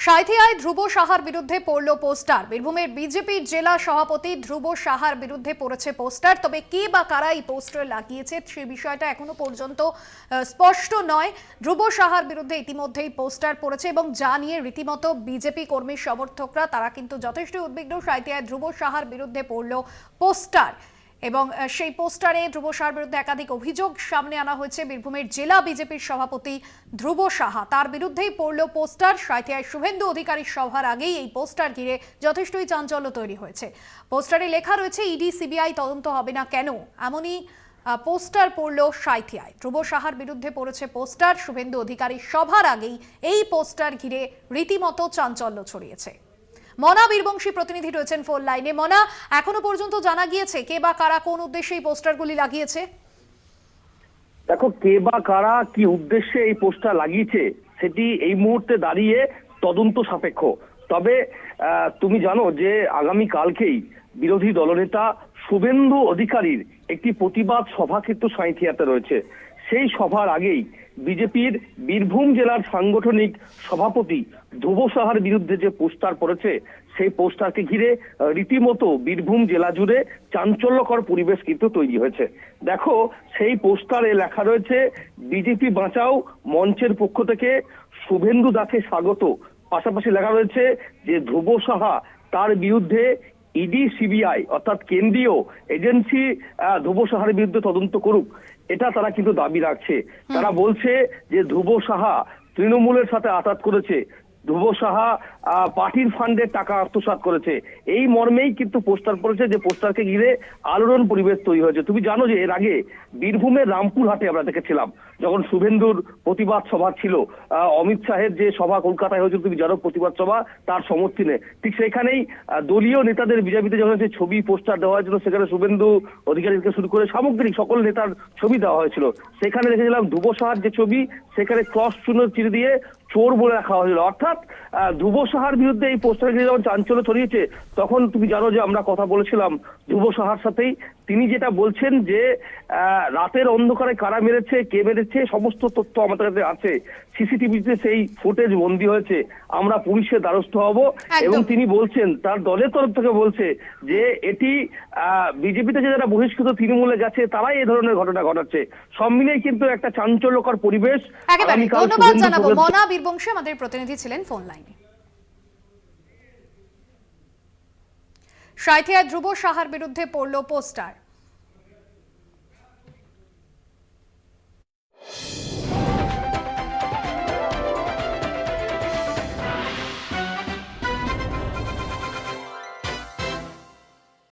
সাঁইথিয়ায় ধ্রুব সাহার বিরুদ্ধে পড়ল পোস্টার। বীরভূমের বিজেপির জেলা সভাপতি ধ্রুব সাহার বিরুদ্ধে পড়েছে পোস্টার। তবে কে বা কারা এই পোস্টার লাগিয়েছে সে বিষয়টা এখনো পর্যন্ত স্পষ্ট নয়। ধ্রুব সাহার বিরুদ্ধে ইতিমধ্যেই পোস্টার পড়েছে এবং যা নিয়ে রীতিমতো বিজেপি কর্মী সমর্থকরা তারা কিন্তু যথেষ্ট উদ্বিগ্ন। সাঁইথিয়ায় ধ্রুব সাহার বিরুদ্ধে পড়ল পোস্টার এবং সেই পোস্টারে ধ্রুব সাহার বিরুদ্ধে একাধিক অভিযোগ সামনে আনা হয়েছে। বীরভূমের জেলা বিজেপির সভাপতি ধ্রুব সাহা তার বিরুদ্ধেই পড়ল পোস্টার। সাঁইথিয়ায় শুভেন্দু অধিকারীর সভার আগেই এই পোস্টার ঘিরে যথেষ্টই চাঞ্চল্য তৈরি হয়েছে। পোস্টারে লেখা রয়েছে ইডি সিবিআই তদন্ত হবে না কেন, এমনই পোস্টার পড়ল সাঁইথিয়ায়। ধ্রুব সাহার বিরুদ্ধে পড়েছে পোস্টার। শুভেন্দু অধিকারীর সভার আগেই এই পোস্টার ঘিরে রীতিমতো চাঞ্চল্য ছড়িয়েছে। মনা বীরবংশী প্রতিনিধি রয়েছেন ফোন লাইনে। মনা, এখনো পর্যন্ত জানা গিয়েছে কে বা কারা কোন উদ্দেশ্যে এই পোস্টারগুলি লাগিয়েছে? দেখো, কে বা কারা কি উদ্দেশ্যে এই পোস্টার লাগিয়েছে সেটি এই মুহূর্তে দাঁড়িয়ে তদন্ত সাপেক্ষ। তবে তুমি জানো যে আগামী কালকেই বিরোধী দলনেতা শুভেন্দু অধিকারীর একটি প্রতিবাদ সভা কিন্তু সাঁইথিয়াতে রয়েছে। সেই সভার আগেই বিজেপির বীরভূম জেলার সাংগঠনিক সভাপতি ধ্রুব সাহার বিরুদ্ধে যে পোস্টার পড়েছে সেই পোস্টারকে ঘিরে রীতিমতো বীরভূম জেলা জুড়ে চাঞ্চল্যকর পরিবেশ কিন্তু তৈরি হয়েছে। দেখো, সেই পোস্টারে লেখা রয়েছে বিজেপি বাঁচাও মঞ্চের পক্ষ থেকে শুভেন্দু দাকে স্বাগত। পাশাপাশি লেখা রয়েছে যে ধ্রুব সাহা তার বিরুদ্ধে ইডি সিবিআই অর্থাৎ কেন্দ্রীয় এজেন্সি ধ্রুব সাহার বিরুদ্ধে তদন্ত করুক, এটা তারা কিন্তু দাবি রাখছে। তারা বলছে যে ধ্রুব সাহা তৃণমূলের সাথে আঘাত করেছে, ধ্রুব সাহা পার্টির ফান্ডের টাকা আত্মসাৎ করেছে। এই মর্মেই কিন্তু পোস্টার পড়েছে, যে পোস্টারকে ঘিরে আলোড়ন পরিবেশ তৈরি হয়েছে। তুমি জানো যে এর আগে বীরভূমের রামপুরহাটে আমরা দেখেছিলাম যখন শুভেন্দুর প্রতিবাদ সভা ছিল, অমিত শাহের যে সভা কলকাতায় হয়েছিল তুমি জানো, প্রতিবাদ সভা তার সমর্থনে, ঠিক সেখানেই দলীয় নেতাদের বিজেপিতে যখন যে ছবি পোস্টার দেওয়া হয়েছিল সেখানে শুভেন্দু অধিকারী থেকে শুরু করে সামগ্রিক সকল নেতার ছবি দেওয়া হয়েছিল। সেখানে দেখেছিলাম ধ্রুব সাহার যে ছবি সেখানে ক্রস চিহ্ন চিরে দিয়ে চোর বলে রাখা হয়েছিল। অর্থাৎ ধ্রুব সাহার বিরুদ্ধে এই পোস্টার ঘিরে যখন চাঞ্চল্য ছড়িয়েছে তখন তুমি জানো যে আমরা কথা বলেছিলাম ধ্রুব সাহার সাথেই। তিনি যেটা বলছেন যে রাতের অন্ধকারে কারা মেরেছে, কে মেরেছে, সমস্ত তথ্য আমাদের কাছে আছে। সিসিটিভিতে সেই ফুটেজ বন্দী হয়েছে। আমরা পুলিশের দ্বারস্থ হব। এবং তিনি বলছেন তার দলের তরফ থেকে বলছে যে এটি বিজেপিতে যারা বহিষ্কৃত তৃণমূলে গেছে তারাই এই ধরনের ঘটনা ঘটাচ্ছে। সব মিলিয়ে কিন্তু একটা চাঞ্চল্যকর পরিবেশ। ধন্যবাদ জানাবো। মনা বীরবংশী আমাদের প্রতিনিধি ছিলেন ফোন লাইনে। সাঁইথিয়ায় ধ্রুব সাহার বিরুদ্ধে পড়ল পোস্টার।